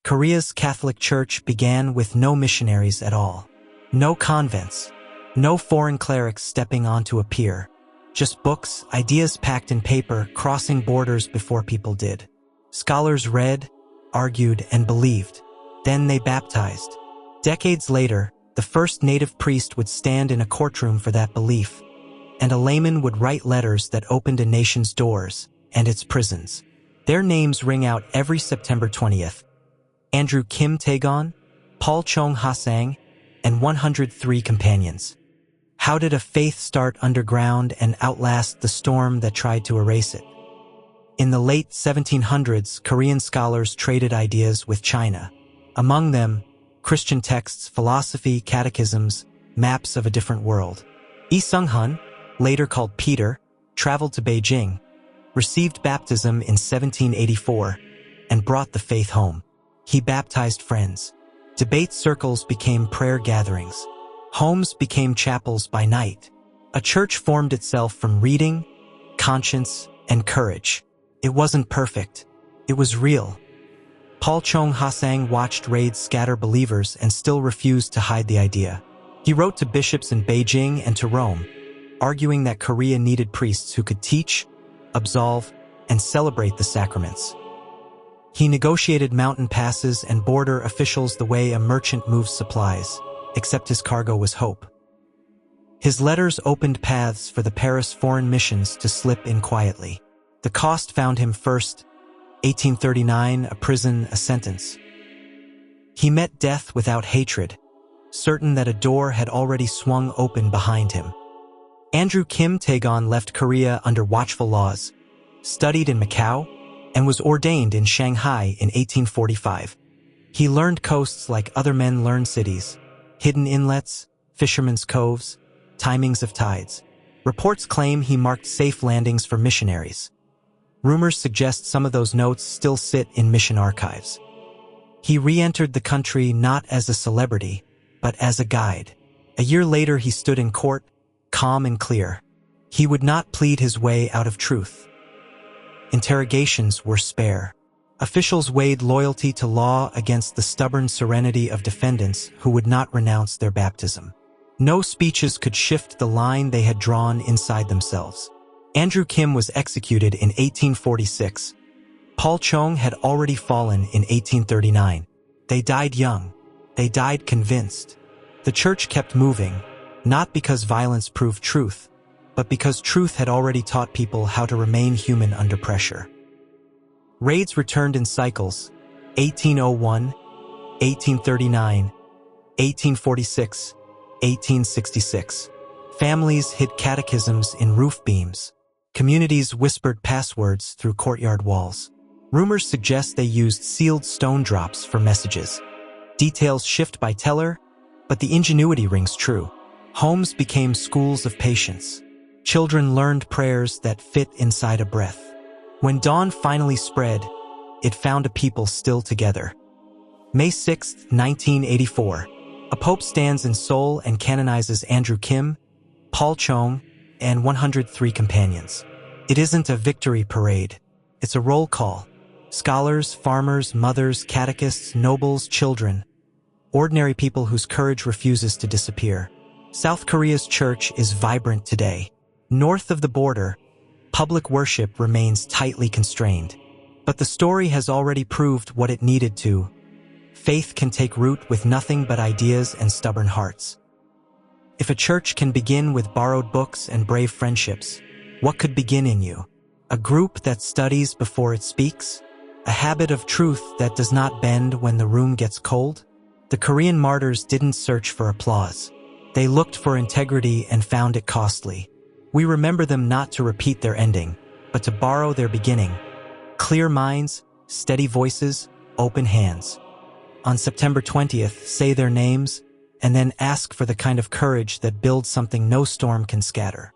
Korea's Catholic Church began with no missionaries at all. No convents. No foreign clerics stepping onto a pier. Just books, ideas packed in paper, crossing borders before people did. Scholars read, argued, and believed. Then they baptized. Decades later, the first native priest would stand in a courtroom for that belief, and a layman would write letters that opened a nation's doors and its prisons. Their names ring out every September 20th. Andrew Kim Tae-gon, Paul Chong Ha-sang, and 103 companions. How did a faith start underground and outlast the storm that tried to erase it? In the late 1700s, Korean scholars traded ideas with China. Among them, Christian texts, philosophy, catechisms, maps of a different world. Seung-hun, later called Peter, traveled to Beijing, received baptism in 1784, and brought the faith home. He baptized friends. Debate circles became prayer gatherings. Homes became chapels by night. A church formed itself from reading, conscience, and courage. It wasn't perfect. It was real. Paul Chong Ha-sang watched raids scatter believers and still refused to hide the idea. He wrote to bishops in Beijing and to Rome, arguing that Korea needed priests who could teach, absolve, and celebrate the sacraments. He negotiated mountain passes and border officials the way a merchant moves supplies, except his cargo was hope. His letters opened paths for the Paris foreign missions to slip in quietly. The cost found him first, 1839, a prison, a sentence. He met death without hatred, certain that a door had already swung open behind him. Andrew Kim Tae-gon left Korea under watchful laws, studied in Macau, and was ordained in Shanghai in 1845. He learned coasts like other men learn cities, hidden inlets, fishermen's coves, timings of tides. Reports claim he marked safe landings for missionaries. Rumors suggest some of those notes still sit in mission archives. He re-entered the country not as a celebrity, but as a guide. A year later he stood in court, calm and clear. He would not plead his way out of truth. Interrogations were spare. Officials weighed loyalty to law against the stubborn serenity of defendants who would not renounce their baptism. No speeches could shift the line they had drawn inside themselves. Andrew Kim was executed in 1846. Paul Chong had already fallen in 1839. They died young. They died convinced. The church kept moving, not because violence proved truth, but because truth had already taught people how to remain human under pressure. Raids returned in cycles: 1801, 1839, 1846, 1866. Families hid catechisms in roof beams. Communities whispered passwords through courtyard walls. Rumors suggest they used sealed stone drops for messages. Details shift by teller, but the ingenuity rings true. Homes became schools of patience. Children learned prayers that fit inside a breath. When dawn finally spread, it found a people still together. May 6, 1984, a pope stands in Seoul and canonizes Andrew Kim, Paul Chong, and 103 companions. It isn't a victory parade. It's a roll call. Scholars, farmers, mothers, catechists, nobles, children. Ordinary people whose courage refuses to disappear. South Korea's church is vibrant today. North of the border, public worship remains tightly constrained. But the story has already proved what it needed to. Faith can take root with nothing but ideas and stubborn hearts. If a church can begin with borrowed books and brave friendships, what could begin in you? A group that studies before it speaks? A habit of truth that does not bend when the room gets cold? The Korean martyrs didn't search for applause. They looked for integrity and found it costly. We remember them not to repeat their ending, but to borrow their beginning. Clear minds, steady voices, open hands. On September 20th, say their names, and then ask for the kind of courage that builds something no storm can scatter.